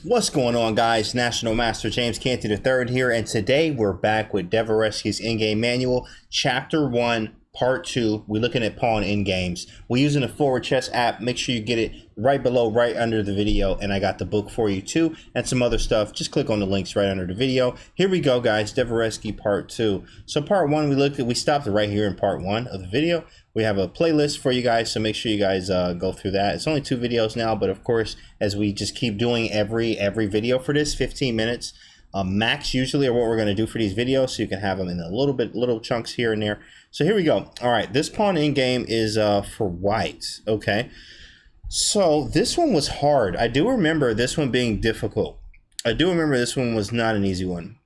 What's going on, guys? National Master James Canty III here, and today we're back with Dvoretsky's Endgame Manual, Chapter 1, Part 2. We're looking at pawn endgames. We're using the Forward Chess app. Make sure you get it right below, right under the video, and I got the book for you too, and some other stuff. Just click on the links right under the video. Here we go, guys. Dvoretsky Part 2. So Part 1, we stopped right here in Part 1 of the video. We have a playlist for you guys, so make sure you guys go through that. It's only 2 videos now, but of course, as we just keep doing every video for this, 15 minutes max usually are what we're going to do for these videos, so you can have them in little chunks here and there. So here we go. All right, this pawn in game is for white. Okay, so this one was hard. I do remember this one being difficult. I do remember this one was not an easy one.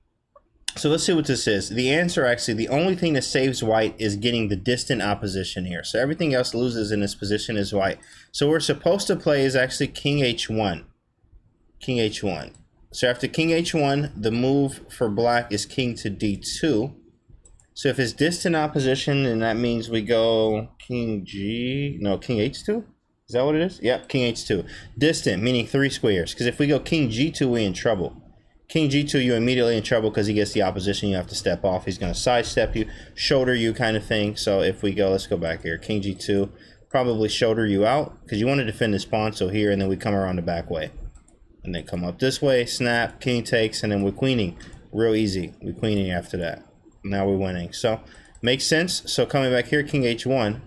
So let's see what this is. The answer, actually, the only thing that saves white is getting the distant opposition here. So everything else loses in this position is white. So what we're supposed to play is actually king h1. King h1. So after king h1, the move for black is king to d2. So if it's distant opposition, then that means we go king h2? Is that what it is? Yep, king h2. Distant, meaning 3 squares. Because if we go king g2, we're in trouble. King g2, you're immediately in trouble because he gets the opposition. You have to step off. He's going to sidestep you, shoulder you kind of thing. So if we go, let's go back here. King g2, probably shoulder you out because you want to defend this pawn. So here, and then we come around the back way. And then come up this way, snap, king takes, and then we're queening. Real easy. We're queening after that. Now we're winning. So makes sense. So coming back here, king h1.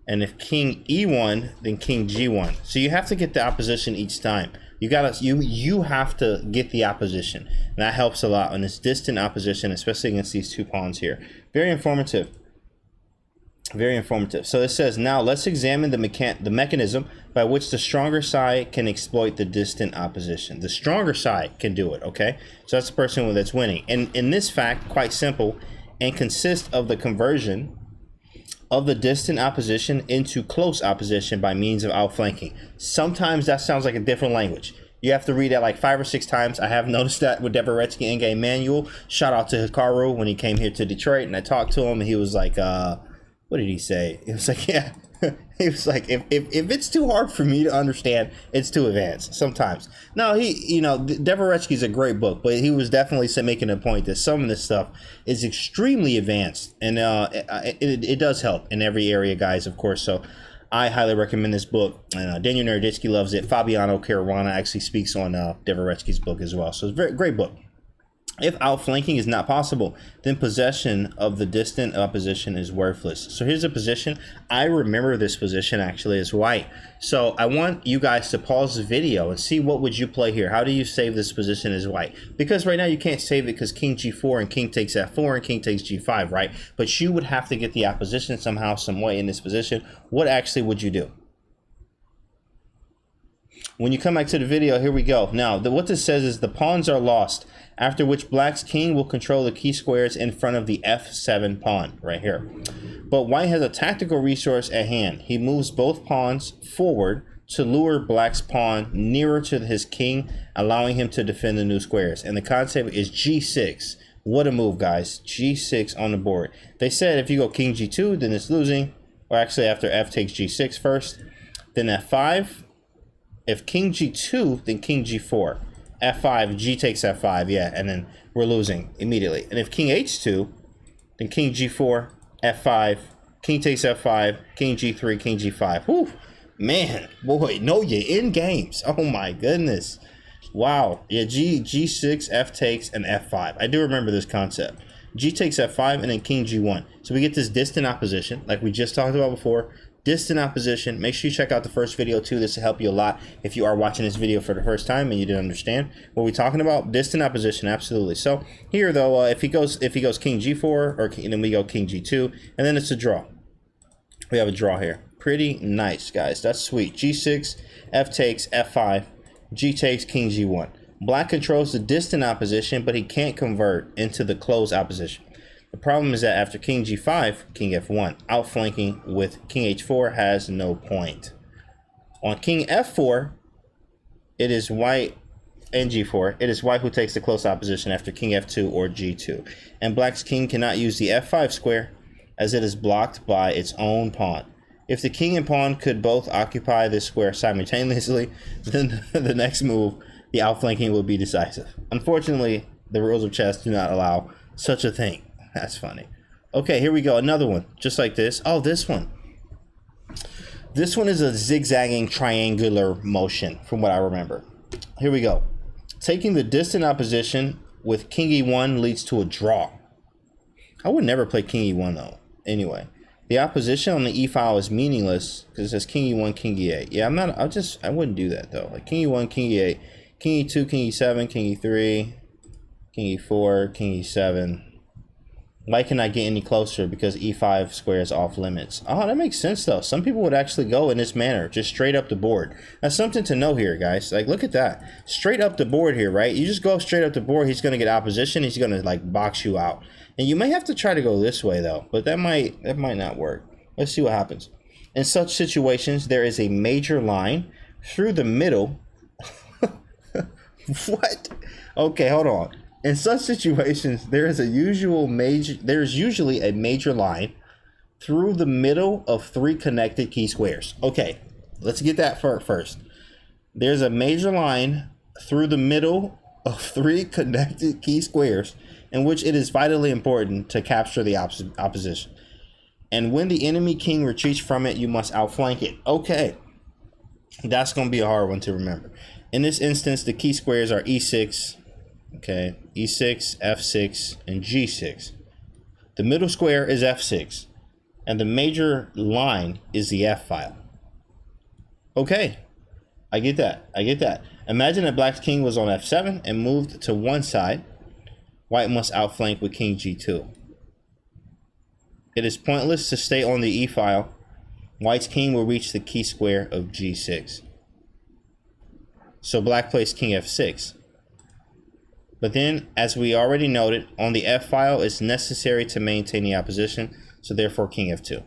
And if king e1, then king g1. So you have to get the opposition each time. You have to get the opposition. And that helps a lot on this distant opposition, especially against these 2 pawns here. Very informative. Very informative. So it says, now let's examine the mechanism by which the stronger side can exploit the distant opposition. The stronger side can do it, okay? So that's the person that's winning. And in this fact, quite simple, and consists of the conversion of the distant opposition into close opposition by means of outflanking. Sometimes that sounds like a different language. You have to read that like 5 or 6 times. I have noticed that with Dvoretsky Endgame Manual. Shout out to Hikaru when he came here to Detroit, and I talked to him, and he was like, what did he say? He was like, yeah. He was like, if it's too hard for me to understand, it's too advanced sometimes. No, Dvoretsky's a great book, but he was definitely making a point that some of this stuff is extremely advanced, and it does help in every area, guys, of course. So I highly recommend this book, and Daniel Naroditsky loves it. Fabiano Caruana actually speaks on Dvoretsky's book as well. So it's a very great book. If outflanking is not possible, then possession of the distant opposition is worthless. So here's a position. I remember this position actually as white. So I want you guys to pause the video and see what would you play here. How do you save this position as white? Because right now you can't save it because king g4 and king takes f4 and king takes g5, right? But you would have to get the opposition somehow, some way in this position. What actually would you do? When you come back to the video, here we go. Now, what this says is the pawns are lost, after which black's king will control the key squares in front of the f7 pawn right here. But white has a tactical resource at hand. He moves both pawns forward to lure black's pawn nearer to his king, allowing him to defend the new squares. And the concept is g6. What a move, guys. g6 on the board. They said if you go king g2, then it's losing. Or actually, after f takes g6 first, then f5. If king g2, then king g4. f5, g takes f5, yeah, and then we're losing immediately. And if king h2, then king g4, f5, king takes f5, king g3, king g5. Whew, man, boy, no, you're in games. Oh my goodness. Wow, yeah, g6, f takes, and f5. I do remember this concept. G takes f5, and then king g1. So we get this distant opposition, like we just talked about before. Distant opposition. Make sure you check out the first video too. This will help you a lot if you are watching this video for the first time and you didn't understand what we're talking about. Distant opposition, absolutely. So here though, if he goes king g4, and then we go king g2, and then it's a draw. We have a draw here. Pretty nice, guys. That's sweet. g6, f takes, f5, g takes, king g1. Black controls the distant opposition, but he can't convert into the close opposition. The problem is that after king g5, king f1, outflanking with king h4 has no point. On king f4, it is white, and g4, it is white who takes the close opposition after king f2 or g2. And black's king cannot use the f5 square as it is blocked by its own pawn. If the king and pawn could both occupy this square simultaneously, then the next move the outflanking will be decisive. Unfortunately, the rules of chess do not allow such a thing. That's funny. Okay, here we go. Another one, just like this. Oh, this one. This one is a zigzagging triangular motion, from what I remember. Here we go. Taking the distant opposition with king e1 leads to a draw. I would never play king e1 though. Anyway, the opposition on the e file is meaningless because it says king e1, king e8. Yeah, I wouldn't do that though. Like king e1, king e8, king e2, king e7, king e3, king e4, king e7. Why can I get any closer? Because e5 square is off limits. Oh, that makes sense though. Some people would actually go in this manner, just straight up the board. That's something to know here, guys. Like, look at that. Straight up the board here, right? You just go straight up the board. He's going to get opposition. He's going to like box you out. And you may have to try to go this way though, but that might not work. Let's see what happens. In such situations, there is a major line through the middle. What? Okay, hold on. In such situations, there's usually a major line through the middle of 3 connected key squares. Okay, let's get that first. There's a major line through the middle of 3 connected key squares in which it is vitally important to capture the opposition. And when the enemy king retreats from it, you must outflank it. Okay, that's going to be a hard one to remember. In this instance, the key squares are e6, okay, e6, f6, and g6. The middle square is f6, and the major line is the f file. Okay, I get that. Imagine that black's king was on f7 and moved to one side. White must outflank with king g2. It is pointless to stay on the e file. White's king will reach the key square of g6. So black plays king f6. But then, as we already noted, on the f file, it's necessary to maintain the opposition, so therefore king f2.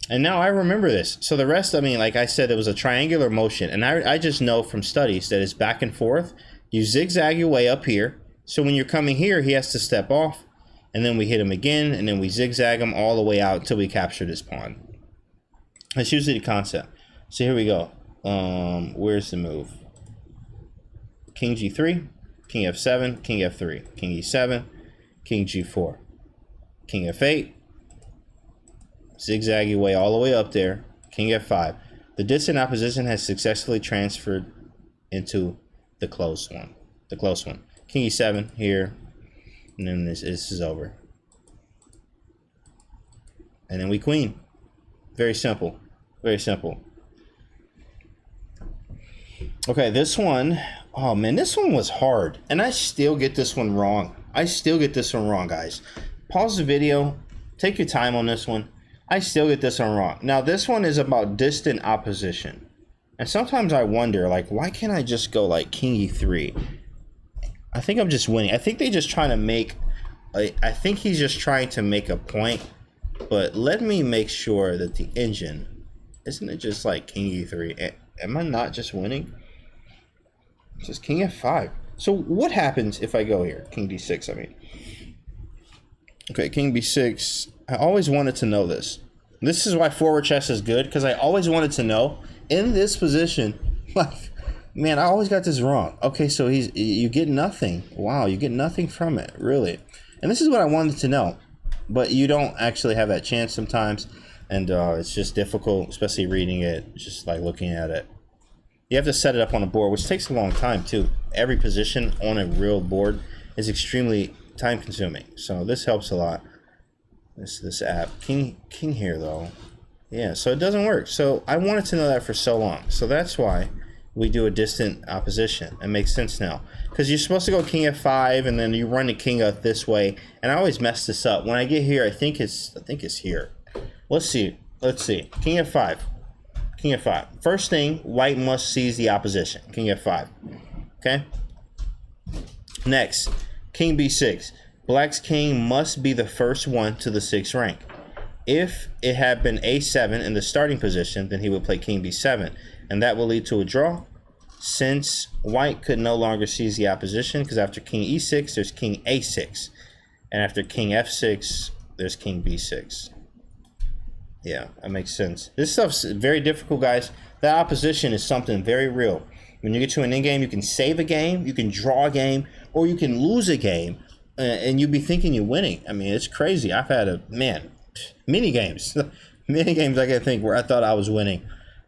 And now I remember this. So the rest, I mean, like I said, it was a triangular motion, and I just know from studies that it's back and forth. You zigzag your way up here, so when you're coming here, he has to step off, and then we hit him again, and then we zigzag him all the way out until we capture this pawn. That's usually the concept. So here we go. Where's the move? King g3. King f7, king f3, king e7, king g4, king f8, zigzag your way all the way up there, king f5. The distant opposition has successfully transferred into the close one. King e7 here, and then this is over. And then we queen. Very simple, very simple. Okay, this one. Oh man, this one was hard, and I still get this one wrong. Guys. Pause the video, take your time on this one. I still get this one wrong. Now, this one is about distant opposition, and sometimes I wonder, like, why can't I just go like king e3? I think I'm just winning. I think they're just trying to make. I think he's just trying to make a point, but let me make sure that the engine isn't it just like king e3. Am I not just winning? It's just king f5. So what happens if I go here? King d6, I mean. Okay, king b6. I always wanted to know this. This is why forward chess is good, because I always wanted to know, in this position, like, man, I always got this wrong. Okay, so you get nothing. Wow, you get nothing from it, really. And this is what I wanted to know. But you don't actually have that chance sometimes, and it's just difficult, especially reading it, just like looking at it. You have to set it up on a board, which takes a long time too. Every position on a real board is extremely time consuming. So this helps a lot. This app. King here though. Yeah, so it doesn't work. So I wanted to know that for so long. So that's why we do a distant opposition. It makes sense now. Because you're supposed to go king f5 and then you run the king up this way. And I always mess this up. When I get here, I think it's here. Let's see. King f5. King f5. First thing, white must seize the opposition. King f5. Okay? Next, king b6. Black's king must be the first one to the 6th rank. If it had been a7 in the starting position, then he would play king b7. And that will lead to a draw, since white could no longer seize the opposition, because after king e6, there's king a6. And after king f6, there's king b6. Yeah, that makes sense. This stuff's very difficult, guys. That opposition is something very real. When you get to an endgame, you can save a game, you can draw a game, or you can lose a game, and you'd be thinking you're winning. I mean, it's crazy. I've had many games I can think where I thought I was winning,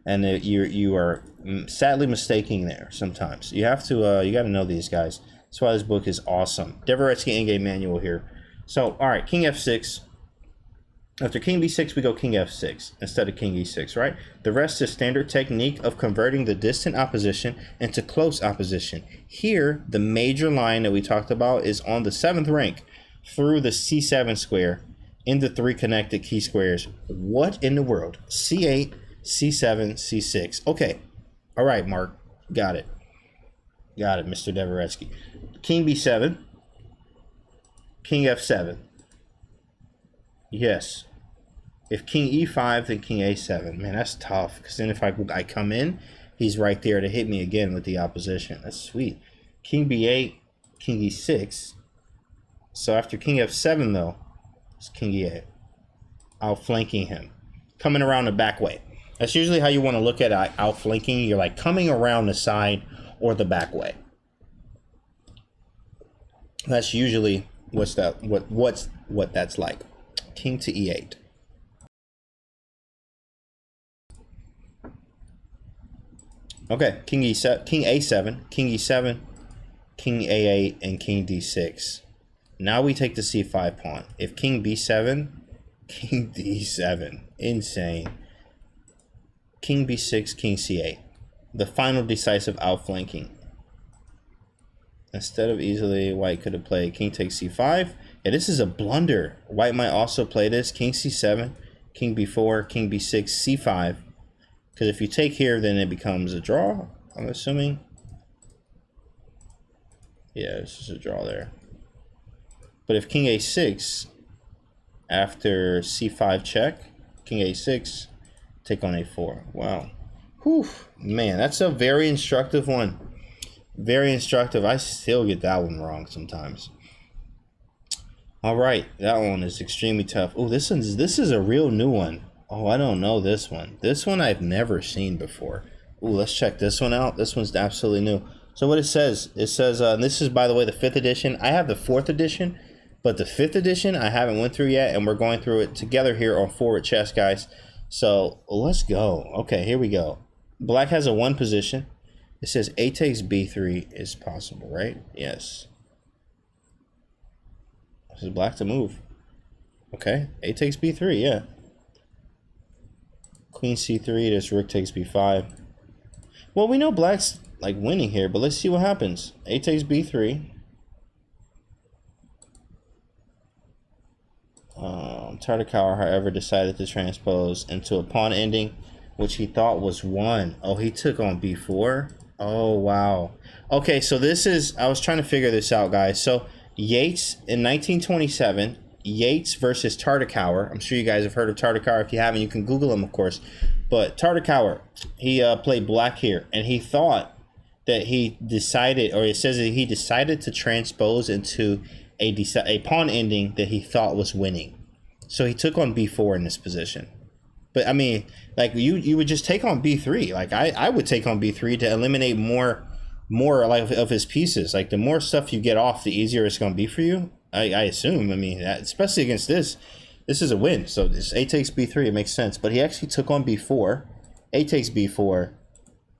and you are sadly mistaken there sometimes. You have to you got to know these guys. That's why this book is awesome. Dvoretsky Endgame Manual here. So, all right, King F6. After King B6, we go King F6 instead of King E6, right? The rest is standard technique of converting the distant opposition into close opposition. Here, the major line that we talked about is on the 7th rank through the C7 square in the 3 connected key squares. What in the world? C8, C7, C6. Okay. All right, Mark. Got it. Got it, Mr. Dvoretsky. King B7. King F7. Yes. If King E5, then King A7. Man, that's tough. Because then if I come in, he's right there to hit me again with the opposition. That's sweet. King B8, King E6. So after King F7, though, it's King E8. Outflanking him. Coming around the back way. That's usually how you want to look at outflanking. You're like coming around the side or the back way. That's usually what that's like. King to E8. Okay, King E7, King A7, King E7, King A8, and King D6. Now we take the C5 pawn. If King B7, King D7. Insane. King B6, King C8. The final decisive outflanking. Instead of easily, white could have played King takes C5. Yeah, this is a blunder. White might also play this. King C7, King B4, King B6, C5. Because if you take here, then it becomes a draw, I'm assuming. Yeah, this is a draw there. But if King A6, after C5 check, King A6, take on A4. Wow. Whew. Man, that's a very instructive one. Very instructive. I still get that one wrong sometimes. All right, that one is extremely tough. Oh, this is a real new one. Oh, I don't know this one. This one I've never seen before. Oh, let's check this one out. This one's absolutely new. So what it says, and this is, by the way, the 5th edition. I have the 4th edition, but the 5th edition I haven't went through yet, and we're going through it together here on Forward Chess, guys. So let's go. Okay, here we go. Black has a 1 position. It says A takes B3 is possible, right? Yes. This is black to move. Okay, A takes B3, yeah. Queen C3, this Rook takes B5. Well, we know black's like winning here, but let's see what happens. A takes B3. Tartakower, however, decided to transpose into a pawn ending, which he thought was 1. Oh, he took on B4. Oh, wow. Okay, so this is, I was trying to figure this out, guys. So Yates in 1927, Yates versus Tartakower. I'm sure you guys have heard of Tartakower. If you haven't, you can Google him, of course. But Tartakower, he played black here, and he thought that he decided, or it says that he decided to transpose into a pawn ending that he thought was winning. So he took on B4 in this position. But I mean, like you would just take on B3. Like I would take on B3 to eliminate more like of his pieces. Like the more stuff you get off, the easier it's going to be for you. I assume. I mean, especially against this is a win. So this A takes B3, it makes sense. But he actually took on B4. A takes B4.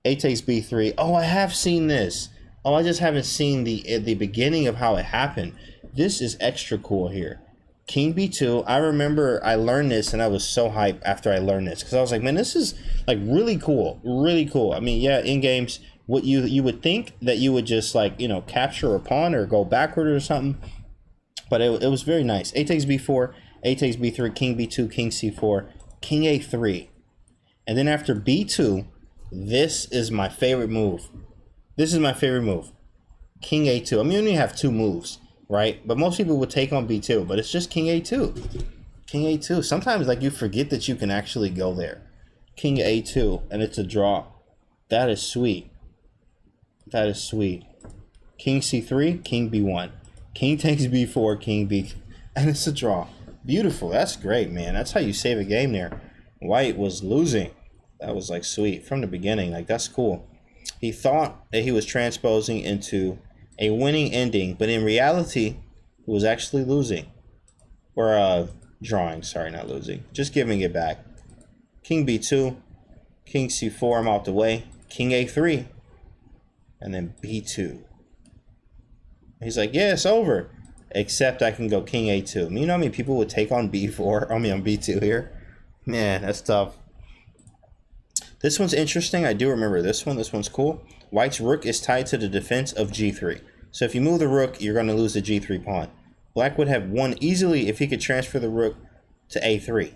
A takes B3. Oh, I have seen this. Oh, I just haven't seen the beginning of how it happened. This is extra cool here. King B2. I remember I learned this and I was so hyped after I learned this because I was like, man, this is like really cool. Really cool. I mean, yeah, in games, what you would think that you would just like, you know, capture a pawn or go backward or something. But it was very nice. A takes B4, A takes B3, King B2, King C4, King A3. And then after B2, this is my favorite move. This is my favorite move. King A2. I mean, you only have 2 moves, right? But most people would take on B2, but it's just King A2. King A2. Sometimes like you forget that you can actually go there. King A2, and it's a draw. That is sweet. That is sweet. King C3, King B1. King takes B4, King B, and it's a draw. Beautiful. That's great, man. That's how you save a game there. White was losing. That was like sweet from the beginning. Like that's cool. He thought that he was transposing into a winning ending, but in reality, he was actually losing. Or drawing, sorry, not losing. Just giving it back. King b2, king c4, I'm out the way. King a3, and then b2. He's like, yeah, it's over. Except I can go king a2. You know how many people would take on b4? I mean on b2 here? Man, that's tough. This one's interesting. I do remember this one. This one's cool. White's rook is tied to the defense of g3. So if you move the rook, you're going to lose the g3 pawn. Black would have won easily if he could transfer the rook to a3.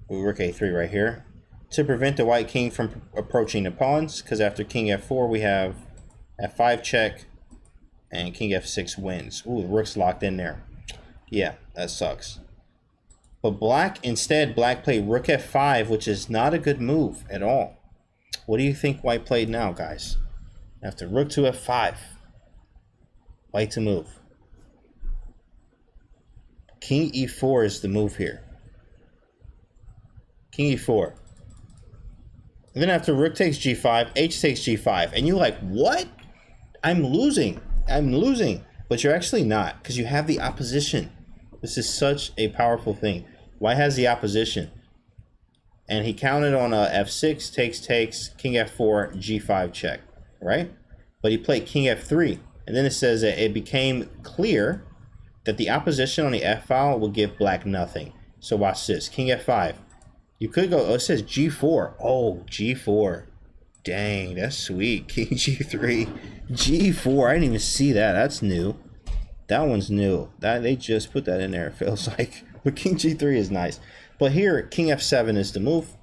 Rook a3 right here. To prevent the white king from approaching the pawns, because after king f4, we have f5 check, and king f6 wins. Ooh, the rook's locked in there. Yeah, that sucks. But black played rook f5, which is not a good move at all. What do you think white played now, guys? After rook to f5, white to move. King e4 is the move here. King e4. And then after rook takes g5, h takes g5. And you're like, what? I'm losing. I'm losing. But you're actually not, because you have the opposition. This is such a powerful thing. White has the opposition. And he counted on a f6, takes, king f4, g5 check, right? But he played king f3. And then it says that it became clear that the opposition on the f file will give black nothing. So watch this, king f5. You could go, oh, it says g4. Oh, g4. Dang, that's sweet. King g3. G4, I didn't even see that. That's new. That one's new. That they just put that in there, it feels like. But king g3 is nice. But here, king f7 is the move.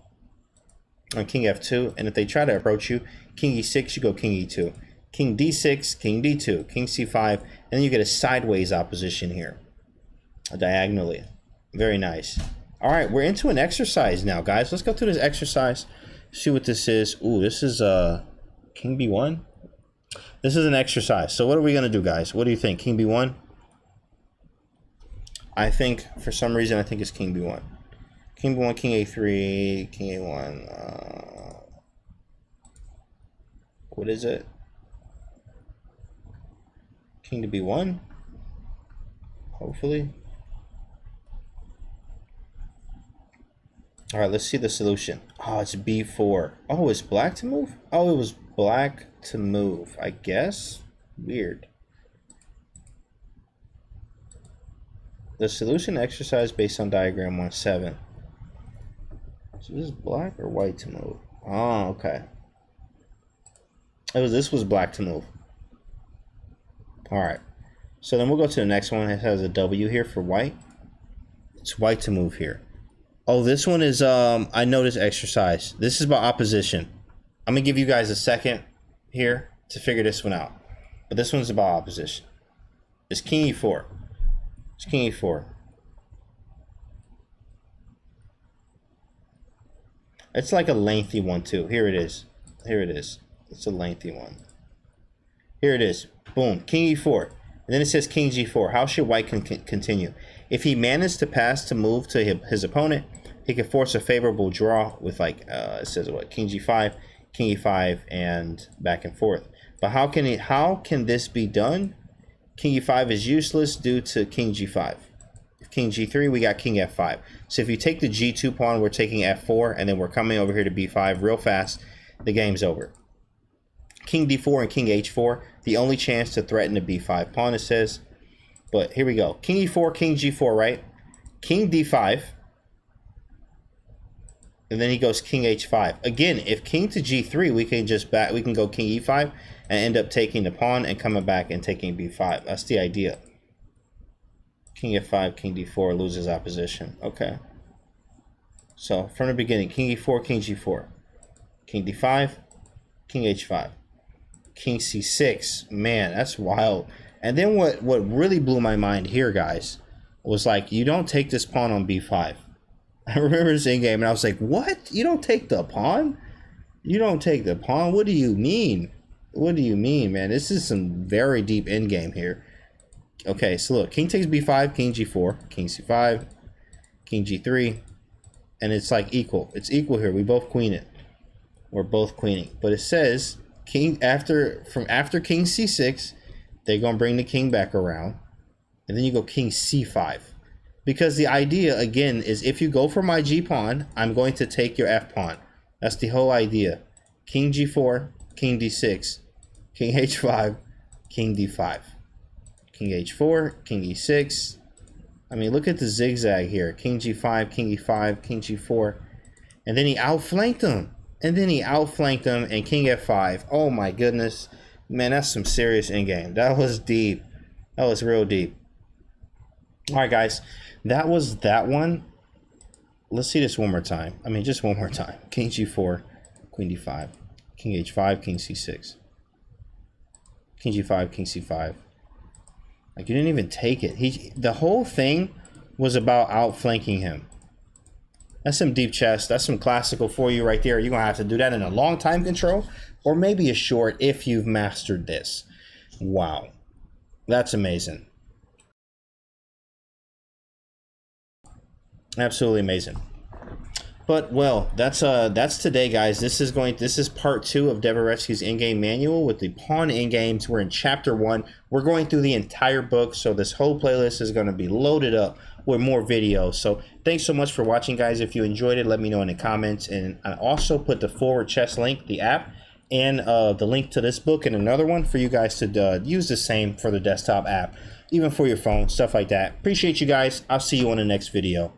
On king f2. And if they try to approach you, king e6, you go king e2. King d6, king d2, king c5. And then you get a sideways opposition here. Diagonally. Very nice. All right, we're into an exercise now, guys. Let's go through this exercise. See what this is. Ooh, this is king b1. This is an exercise. So what are we going to do, guys? What do you think? King b1? I think, for some reason, I think it's king b1. King b1, king a3, king a1. What is it? King to b1? Hopefully. All right, let's see the solution. Oh, it's b4. Oh, it's black to move? Oh, it was black to move, I guess. Weird. The solution exercise based on diagram 1.7. So this is black or white to move? Oh, okay. This was black to move. All right. So then we'll go to the next one. It has a W here for white. It's white to move here. Oh, this one is, I know this exercise. This is about opposition. I'm going to give you guys a second here to figure this one out. But this one's about opposition. It's king e4. It's king e4. It's like a lengthy one, too. Here it is. Here it is. It's a lengthy one. Here it is. Boom. King e4. And then it says king g4. How should white continue? If he managed to pass to move to his opponent, he could force a favorable draw with, like, it says what, king g5, king e5, and back and forth. But how can this be done? King e5 is useless due to king g5. If king g3, we got king f5. So if you take the g2 pawn, we're taking f4, and then we're coming over here to b5 real fast. The game's over. King d4 and king h4, the only chance to threaten the b5 pawn, it says. But here we go. King e4, king g4, right? King d5. And then he goes king h5. Again, if king to g3, we can go king e5 and end up taking the pawn and coming back and taking b5. That's the idea. King f5, king d4 loses opposition. Okay. So from the beginning, king e4, king g4. King d5, king h5. King c6. Man, that's wild. And then what really blew my mind here, guys, was like, you don't take this pawn on b5. I remember this Endgame, and I was like, what? You don't take the pawn? You don't take the pawn? What do you mean? What do you mean, man? This is some very deep Endgame here. Okay, so look, king takes b5, king g4, king c5, king g3, and it's like equal. It's equal here. We both queen it. We're both queening. But it says after king c6, they're gonna bring the king back around, and then you go king c5. Because the idea again is if you go for my g pawn, I'm going to take your f pawn. That's the whole idea. King g4, king d6, king h5, king d5, king h4, king e6. I mean, look at the zigzag here. King g5, king e5, king g4. And then he outflanked him. And king f5. Oh my goodness. Man, that's some serious endgame. That was deep. That was real deep. All right, guys. That was that one. Let's see this one more time. I mean, just one more time. King g4, queen d5, king h5, king c6, king g5, king c5. Like, you didn't even take it. The whole thing was about outflanking him. That's some deep chess. That's some classical for you right there. You're going to have to do that in a long time control or maybe a short if you've mastered this. Wow. That's amazing. Absolutely amazing. But well, that's today, guys. This is part 2 of Dvoretsky's Endgame manual with the pawn endgames. We're in chapter 1. We're going through the entire book, so this whole playlist is going to be loaded up with more videos. So thanks so much for watching, guys. If you enjoyed it, let me know in the comments. And I also put the Forward Chess link, the app, and the link to this book and another one for you guys to use the same for the desktop app, even for your phone, stuff like that. Appreciate you guys. I'll see you on the next video.